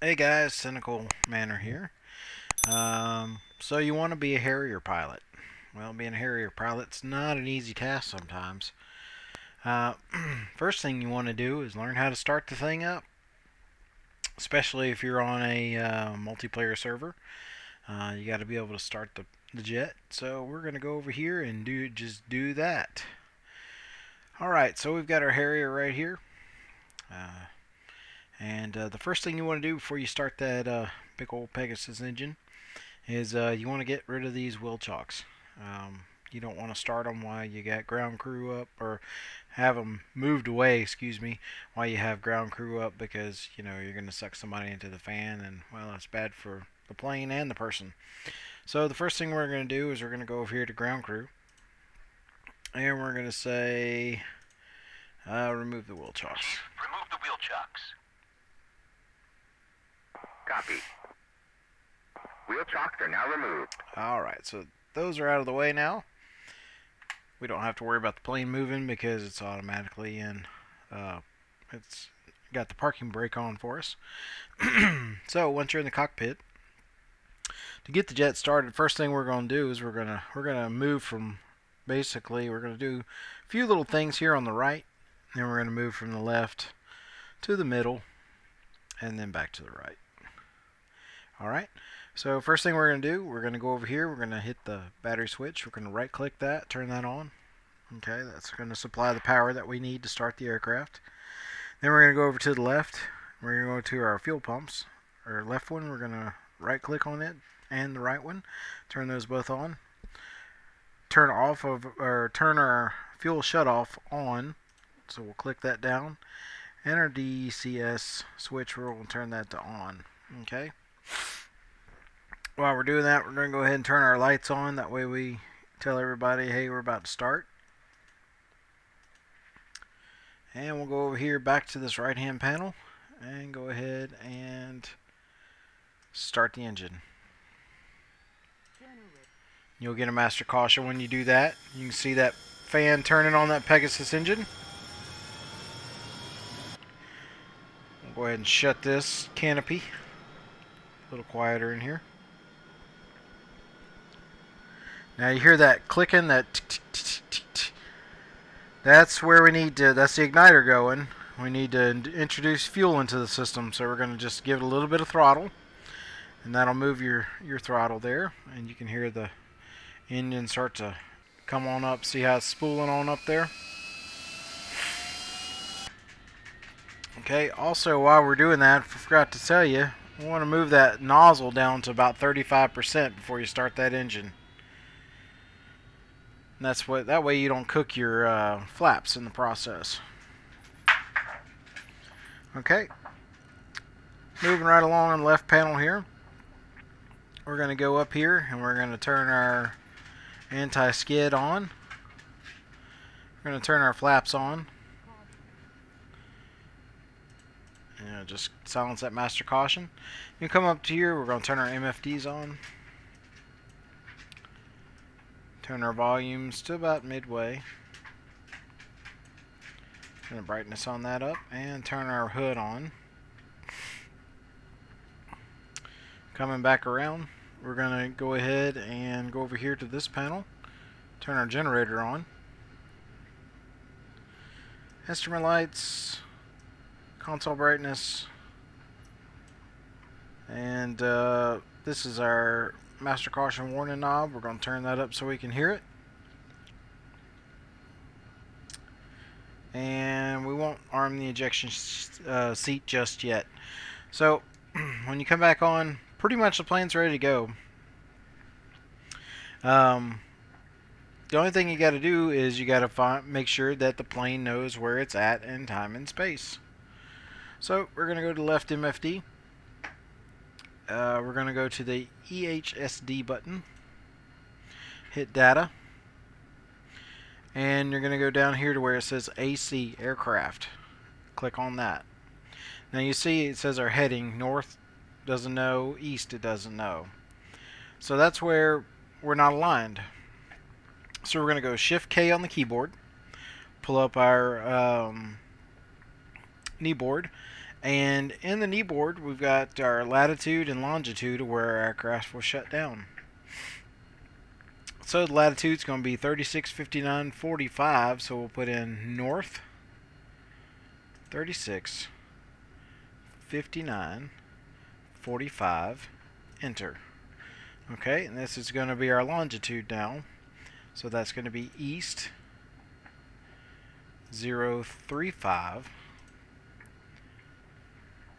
Hey guys, Cynical Manor here. So you want to be a Harrier pilot. Well, being a Harrier pilot's not an easy task sometimes. First thing you want to do is learn how to start the thing up, especially if you're on a multiplayer server. You got to be able to start the jet. So we're going to go over here and just do that. Alright, so we've got our Harrier right here. The first thing you want to do before you start that big old Pegasus engine is you want to get rid of these wheel chocks. You don't want to start them while you got ground crew up, or have them moved away, excuse me, while you have ground crew up, because you know you're going to suck somebody into the fan, and well, that's bad for the plane and the person. So the first thing we're going to do is we're going to go over here to ground crew, and we're going to say remove the wheel chocks. Chief, remove the wheel chocks. Copy. Wheel chocks are now removed. Alright, so those are out of the way now. We don't have to worry about the plane moving because it's automatically in. It's got the parking brake on for us. So once you're in the cockpit, to get the jet started, first thing we're going to do is we're gonna move from, basically we're going to do a few little things here on the right, then we're going to move from the left to the middle, and then back to the right. Alright, so first thing we're going to do, we're going to go over here, we're going to hit the battery switch, we're going to right click that, turn that on. Okay, that's going to supply the power that we need to start the aircraft. Then we're going to go over to the left, we're going to go to our fuel pumps, our left one, we're going to right click on it, and the right one, turn those both on. Turn our fuel shutoff on, so we'll click that down, and our DCS switch, we'll turn that to on. Okay. While we're doing that, we're going to go ahead and turn our lights on. That way we tell everybody, hey, we're about to start. And we'll go over here back to this right hand panel and go ahead and start the engine. You'll get a master caution when you do that. You can see that fan turning on that Pegasus engine. We'll go ahead and shut this canopy. A little quieter in here. Now you hear that clicking, that that's where we need to, that's the igniter going. We need to introduce fuel into the system, so we're going to just give it a little bit of throttle, and that'll move your throttle there, and you can hear the engine start to come on up. See how it's spooling on up there? Okay, also while we're doing that, I forgot to tell you, we want to move that nozzle down to about 35% before you start that engine. And that way you don't cook your flaps in the process. Okay, moving right along on the left panel here, we're going to go up here and we're going to turn our anti-skid on. We're going to turn our flaps on. And just silence that master caution. You come up to here, we're going to turn our MFDs on. Turn our volumes to about midway. Turn the brightness on that up and turn our hood on. Coming back around, we're going to go ahead and go over here to this panel. Turn our generator on. Instrument lights. Console brightness, and this is our master caution warning knob. We're going to turn that up so we can hear it, and we won't arm the ejection seat just yet. So when you come back on, pretty much the plane's ready to go. The only thing you got to do is you got to make sure that the plane knows where it's at in time and space. So we're going to go to left MFD. We're going to go to the EHSD button. Hit data. And you're going to go down here to where it says AC aircraft. Click on that. Now you see it says our heading. North doesn't know. East it doesn't know. So that's where we're not aligned. So we're going to go Shift K on the keyboard. pull up our kneeboard. And in the kneeboard, we've got our latitude and longitude of where our aircraft will shut down. So the latitude is going to be 36, 59, 45. So we'll put in north, 36, 59, 45, enter. Okay, and this is going to be our longitude now. So that's going to be east, 035,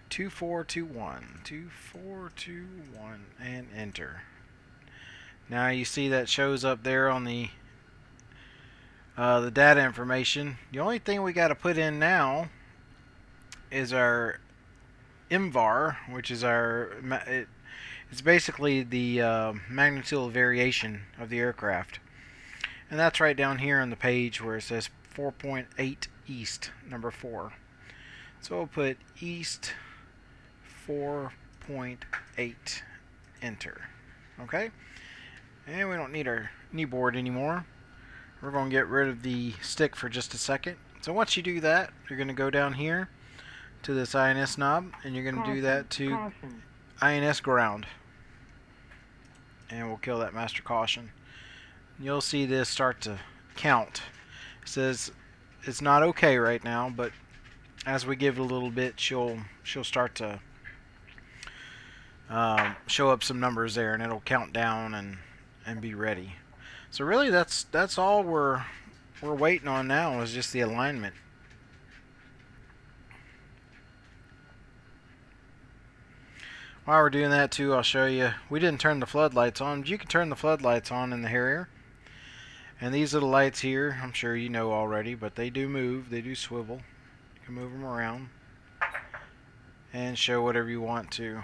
2421, 2421, and enter. Now you see that shows up there on the data information. The only thing we got to put in now is our MVAR, which is it's basically the magnitudinal variation of the aircraft. And that's right down here on the page where it says 4.8 east, number 4. So we'll put east 4.8, enter. Okay? And we don't need our kneeboard anymore. We're going to get rid of the stick for just a second. So once you do that, you're going to go down here to this INS knob, and you're going to do that to INS ground. And we'll kill that master caution. You'll see this start to count. It says it's not okay right now, but as we give it a little bit, she'll start to show up some numbers there, and it'll count down and be ready. So really, that's all we're waiting on now is just the alignment. While we're doing that too, I'll show you. We didn't turn the floodlights on, but you can turn the floodlights on in the Harrier. And these are the lights here. I'm sure you know already, but they do move. They do swivel. You can move them around and show whatever you want to.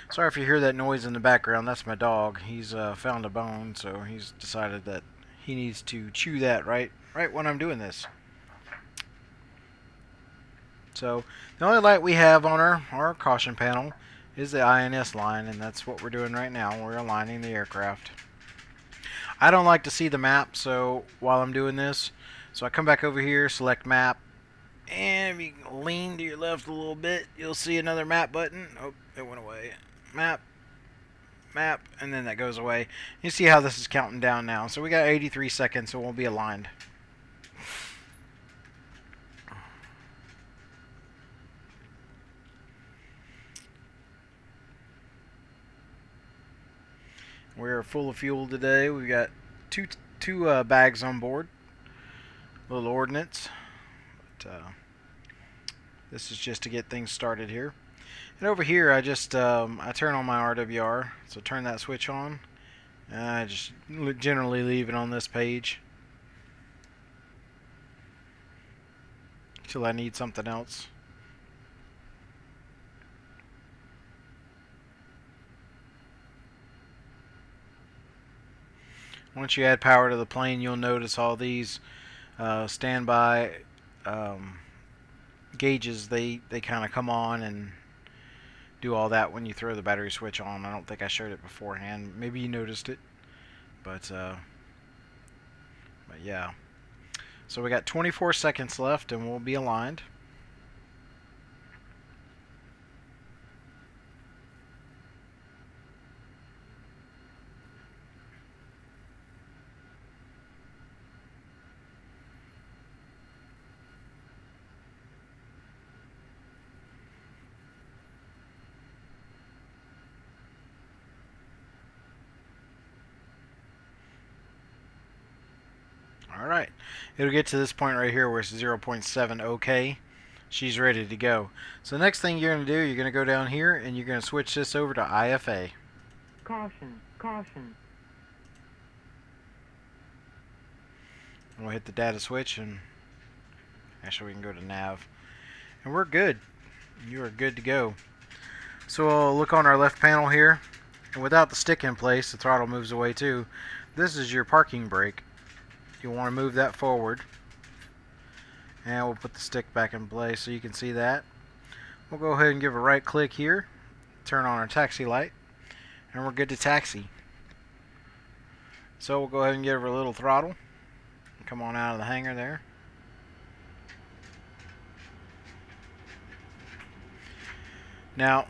Sorry if you hear that noise in the background. That's my dog. He's found a bone, so he's decided that he needs to chew that right when I'm doing this. So the only light we have on our caution panel is the INS line, and that's what we're doing right now. We're aligning the aircraft. I don't like to see the map, so while I'm doing this, so I come back over here, select map, and if you can lean to your left a little bit, you'll see another map button. Oh, it went away. Map, and then that goes away. You see how this is counting down now. So we got 83 seconds, so we'll be aligned. We're full of fuel today. We've got two bags on board. A little ordnance. But, this is just to get things started here. And over here, I just I turn on my RWR. So turn that switch on. And I just generally leave it on this page till I need something else. Once you add power to the plane, you'll notice all these standby gauges. They kind of come on and do all that when you throw the battery switch on. I don't think I showed it beforehand. Maybe you noticed it, but yeah. So we got 24 seconds left, and we'll be aligned. Alright, it'll get to this point right here where it's 0.7 OK. She's ready to go. So the next thing you're going to do, you're going to go down here and you're going to switch this over to IFA. Caution, caution. We'll hit the data switch, and actually we can go to nav. And we're good. You are good to go. So we'll look on our left panel here, and without the stick in place, the throttle moves away too. This is your parking brake. You want to move that forward, and we'll put the stick back in place so you can see that. We'll go ahead and give a right click here, turn on our taxi light, and we're good to taxi. So we'll go ahead and give her a little throttle. come on out of the hangar there. Now,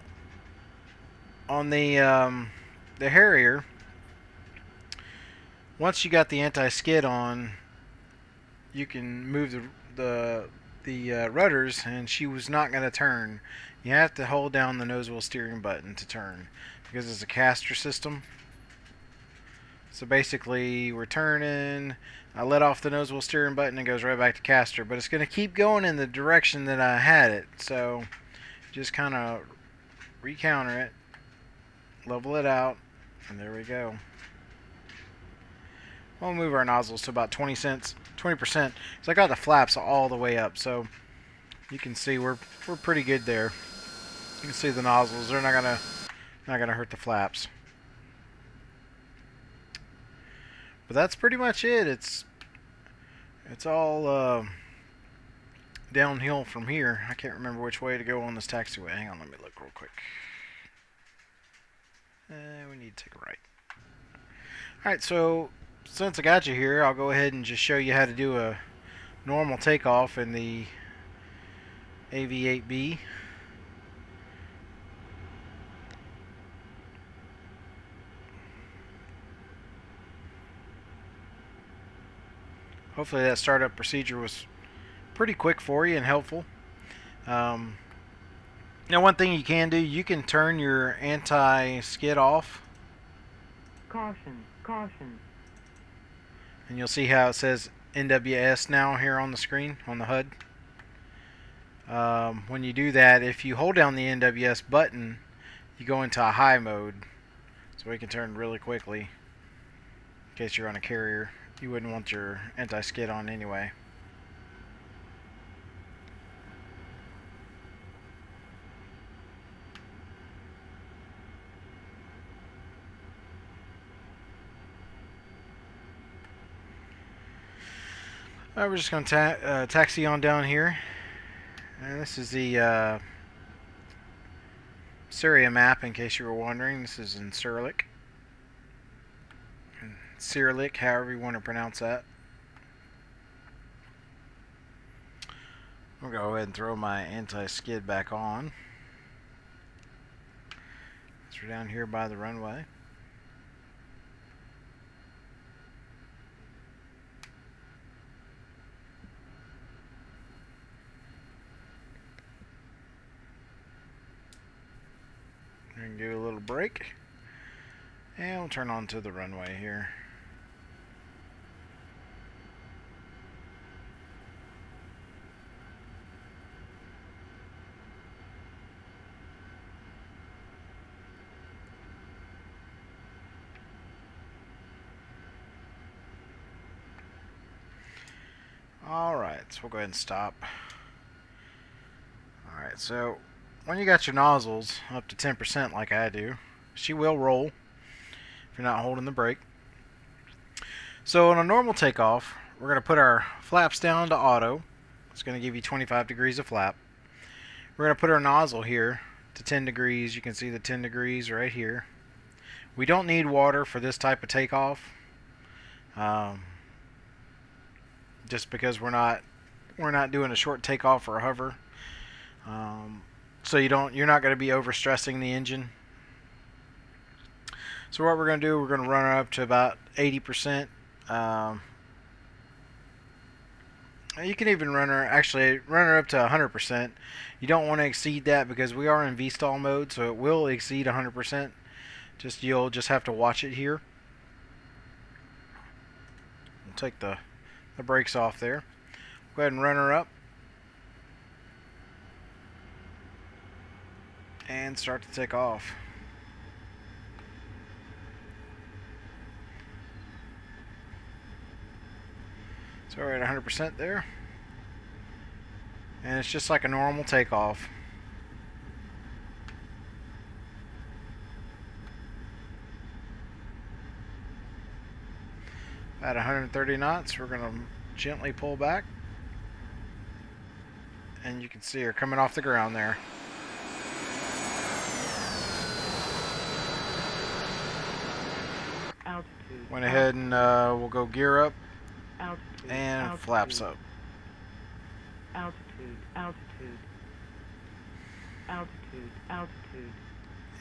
on the Harrier, once you got the anti-skid on, you can move the rudders, and she was not going to turn. You have to hold down the nose wheel steering button to turn because it's a caster system. So basically, we're turning. I let off the nose wheel steering button and it goes right back to caster, but it's going to keep going in the direction that I had it. So just kind of recounter it, level it out, and there we go. We'll move our nozzles to about 20%. So I got the flaps all the way up, so you can see we're pretty good there. You can see the nozzles; they're not gonna hurt the flaps. But that's pretty much it. It's all downhill from here. I can't remember which way to go on this taxiway. Hang on, let me look real quick. We need to take a right. Alright, so since I got you here, I'll go ahead and just show you how to do a normal takeoff in the AV-8B. Hopefully that startup procedure was pretty quick for you and helpful. Now, one thing you can do, you can turn your anti-skid off. Caution, caution. And you'll see how it says NWS now here on the screen, on the HUD. When you do that, if you hold down the NWS button, you go into a high mode. So we can turn really quickly in case you're on a carrier. You wouldn't want your anti-skid on anyway. Alright, we're just going to taxi on down here. And this is the Syria map, in case you were wondering. This is in Cyrillic. Cyrillic, however you want to pronounce that. I'll go ahead and throw my anti-skid back on. So we're down here by the runway. We can do a little brake. And we'll turn on to the runway here. Alright, so we'll go ahead and stop. Alright, so when you got your nozzles up to 10% like I do, she will roll if you're not holding the brake. So on a normal takeoff, we're going to put our flaps down to auto. It's going to give you 25 degrees of flap. We're going to put our nozzle here to 10 degrees. You can see the 10 degrees right here. We don't need water for this type of takeoff. Just because we're not doing a short takeoff or a hover. So you're not going to be overstressing the engine. So what we're going to do, we're going to run her up to about 80%. You can even run her up to 100%. You don't want to exceed that because we are in V-stall mode, so it will exceed 100%. You'll just have to watch it here. We'll take the brakes off there. Go ahead and run her up. And start to take off. So we're at 100% there. And it's just like a normal takeoff. At 130 knots, we're going to gently pull back. And you can see her coming off the ground there. Altitude. Went ahead and we'll go gear up. Altitude. And flaps up. Altitude, altitude. Altitude, altitude.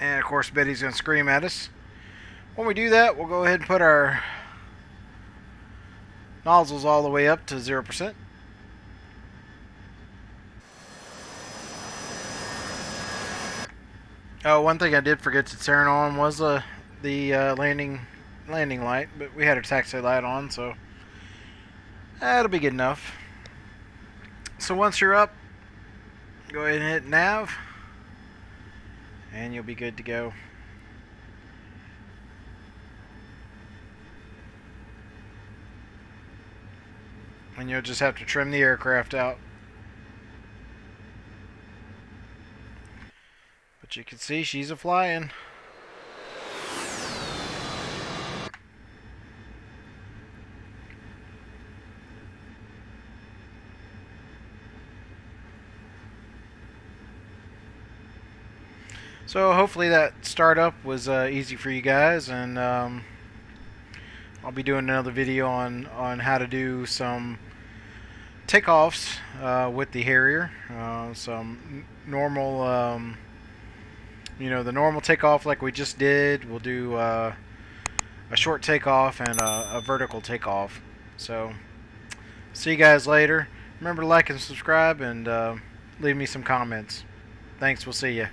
And of course Betty's going to scream at us. When we do that, we'll go ahead and put our nozzles all the way up to 0%. Oh, one thing I did forget to turn on was the landing light, but we had our taxi light on, so that'll be good enough. So once you're up, go ahead and hit nav, and you'll be good to go. And you'll just have to trim the aircraft out. But you can see she's a flying. So hopefully that startup was easy for you guys, and I'll be doing another video on how to do some takeoffs with the Harrier. Some normal, the normal takeoff like we just did. We'll do a short takeoff and a vertical takeoff. So see you guys later. Remember to like and subscribe, and leave me some comments. Thanks. We'll see you.